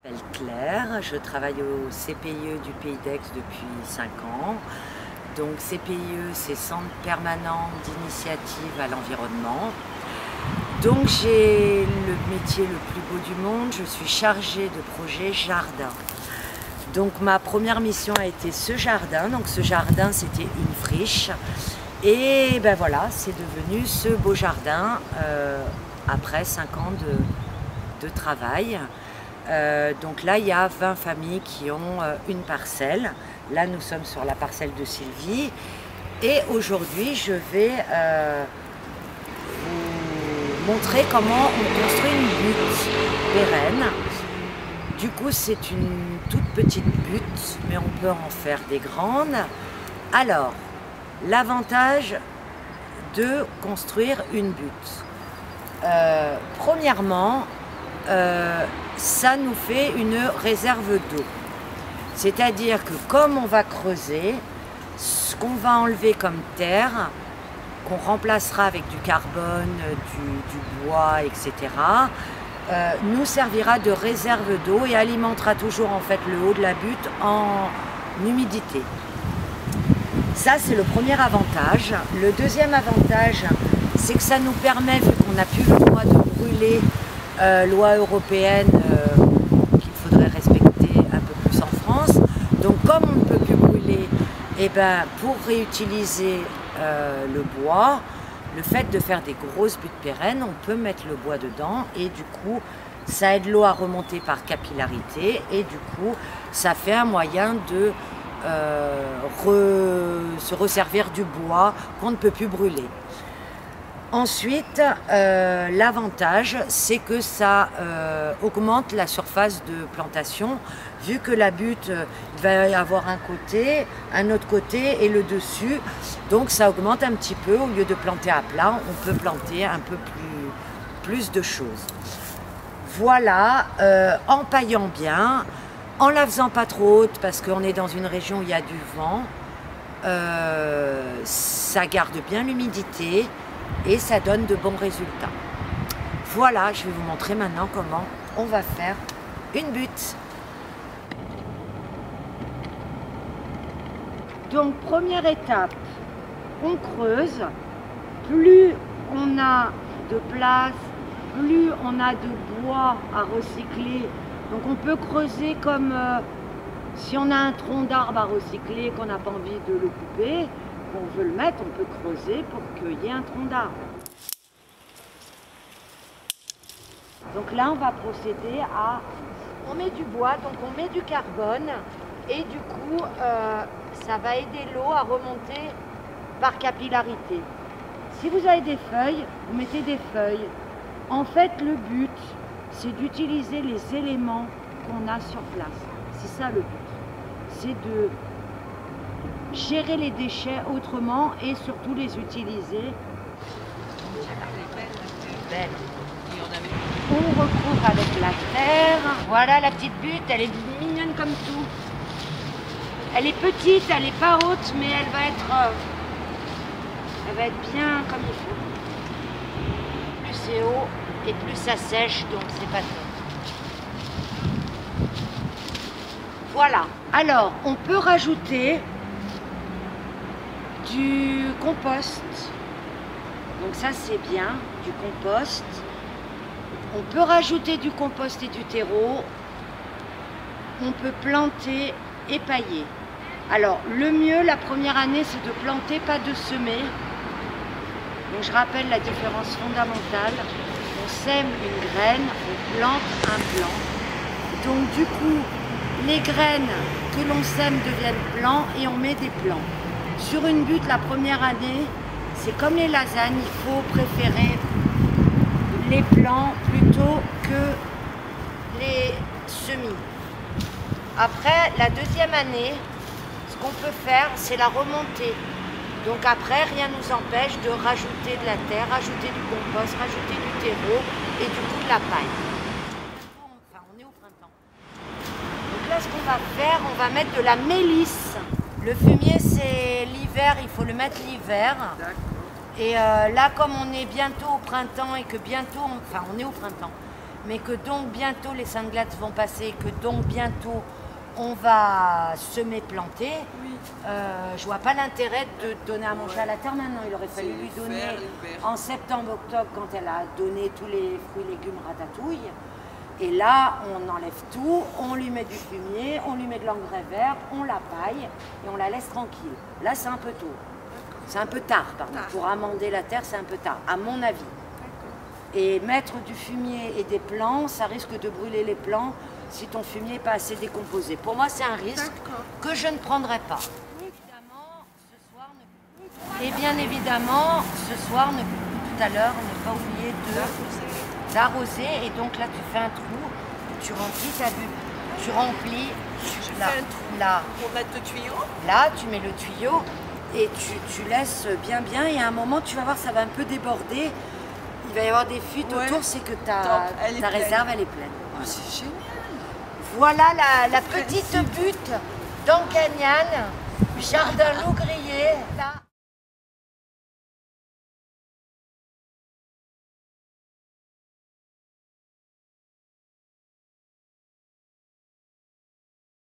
Je m'appelle Claire, je travaille au CPIE du Pays d'Aix depuis 5 ans. Donc CPIE, c'est Centre permanent d'initiative à l'environnement. Donc j'ai le métier le plus beau du monde, je suis chargée de projet jardin. Donc ma première mission a été ce jardin. Donc ce jardin, c'était une friche. Et ben voilà, c'est devenu ce beau jardin après 5 ans de travail. Donc là, il y a 20 familles qui ont une parcelle. Là, nous sommes sur la parcelle de Sylvie. Et aujourd'hui, je vais vous montrer comment on construit une butte pérenne. Du coup, c'est une toute petite butte, mais on peut en faire des grandes. Alors, l'avantage de construire une butte. Premièrement, ça nous fait une réserve d'eau. C'est-à-dire que comme on va creuser, ce qu'on va enlever comme terre, qu'on remplacera avec du carbone, du bois, etc., nous servira de réserve d'eau et alimentera toujours en fait le haut de la butte en humidité. Ça, c'est le premier avantage. Le deuxième avantage, c'est que ça nous permet, vu qu'on n'a plus le droit de brûler, loi européenne qu'il faudrait respecter un peu plus en France. Donc comme on ne peut plus brûler, et ben, pour réutiliser le bois, le fait de faire des grosses buttes pérennes, on peut mettre le bois dedans et du coup ça aide l'eau à remonter par capillarité et du coup ça fait un moyen de se resservir du bois qu'on ne peut plus brûler. Ensuite, l'avantage, c'est que ça augmente la surface de plantation, vu que la butte, il va y avoir un côté, un autre côté et le dessus. Donc ça augmente un petit peu, au lieu de planter à plat, on peut planter un peu plus de choses. Voilà, en paillant bien, en la faisant pas trop haute, parce qu'on est dans une région où il y a du vent, ça garde bien l'humidité. Et ça donne de bons résultats. Voilà, je vais vous montrer maintenant comment on va faire une butte. Donc première étape, on creuse. Plus on a de place, plus on a de bois à recycler. Donc on peut creuser comme si on a un tronc d'arbre à recycler, qu'on n'a pas envie de le couper. On veut le mettre, on peut creuser pour qu'il y ait un tronc d'arbre. Donc là, on va procéder à... On met du bois, donc on met du carbone et du coup, ça va aider l'eau à remonter par capillarité. Si vous avez des feuilles, vous mettez des feuilles. En fait, le but, c'est d'utiliser les éléments qu'on a sur place. C'est ça le but. C'est de gérer les déchets autrement et surtout les utiliser. Belle. On recouvre avec la terre. Voilà la petite butte, elle est mignonne comme tout. Elle est petite, elle n'est pas haute, mais elle va être bien comme il faut. Plus c'est haut et plus ça sèche, donc c'est pas top. Voilà. Alors, on peut rajouter du compost. Donc ça c'est bien, du compost. On peut rajouter du compost et du terreau. On peut planter et pailler. Alors le mieux la première année, c'est de planter, pas de semer. Donc je rappelle la différence fondamentale. On sème une graine, on plante un plant. Donc du coup, les graines que l'on sème deviennent plants et on met des plants. Sur une butte, la première année, c'est comme les lasagnes, il faut préférer les plants plutôt que les semis. Après, la deuxième année, ce qu'on peut faire, c'est la remontée. Donc après, rien ne nous empêche de rajouter de la terre, rajouter du compost, rajouter du terreau et du coup de la paille. Enfin, on est au printemps. Donc là, ce qu'on va faire, on va mettre de la mélisse. Le fumier, c'est l'hiver, il faut le mettre l'hiver. Et là, comme on est bientôt au printemps et que bientôt, enfin on est au printemps, mais que donc bientôt les Sainte-Glace vont passer, que donc bientôt on va semer, planter. Oui. Je vois pas l'intérêt de donner à manger à la terre maintenant. Il aurait fallu lui donner en septembre, octobre, quand elle a donné tous les fruits, légumes, ratatouille. Et là, on enlève tout, on lui met du fumier, on lui met de l'engrais vert, on la paille et on la laisse tranquille. Là, c'est un peu tôt. C'est un peu tard, pardon. Pour amender la terre, c'est un peu tard, à mon avis. Et mettre du fumier et des plants, ça risque de brûler les plants si ton fumier n'est pas assez décomposé. Pour moi, c'est un risque que je ne prendrai pas. Et bien évidemment, ce soir, tout à l'heure, ne pas oublier d'arroser. Et donc là, tu fais un trou, tu remplis ta bulle. Tu remplis là. Pour mettre le tuyau. Là, tu mets le tuyau et tu laisses bien. Et à un moment, tu vas voir, ça va un peu déborder. Il va y avoir des fuites autour, c'est que ta réserve, elle est pleine. Oh, c'est génial. Voilà la petite butte d'Ancagnane, jardin loup grillé. Là.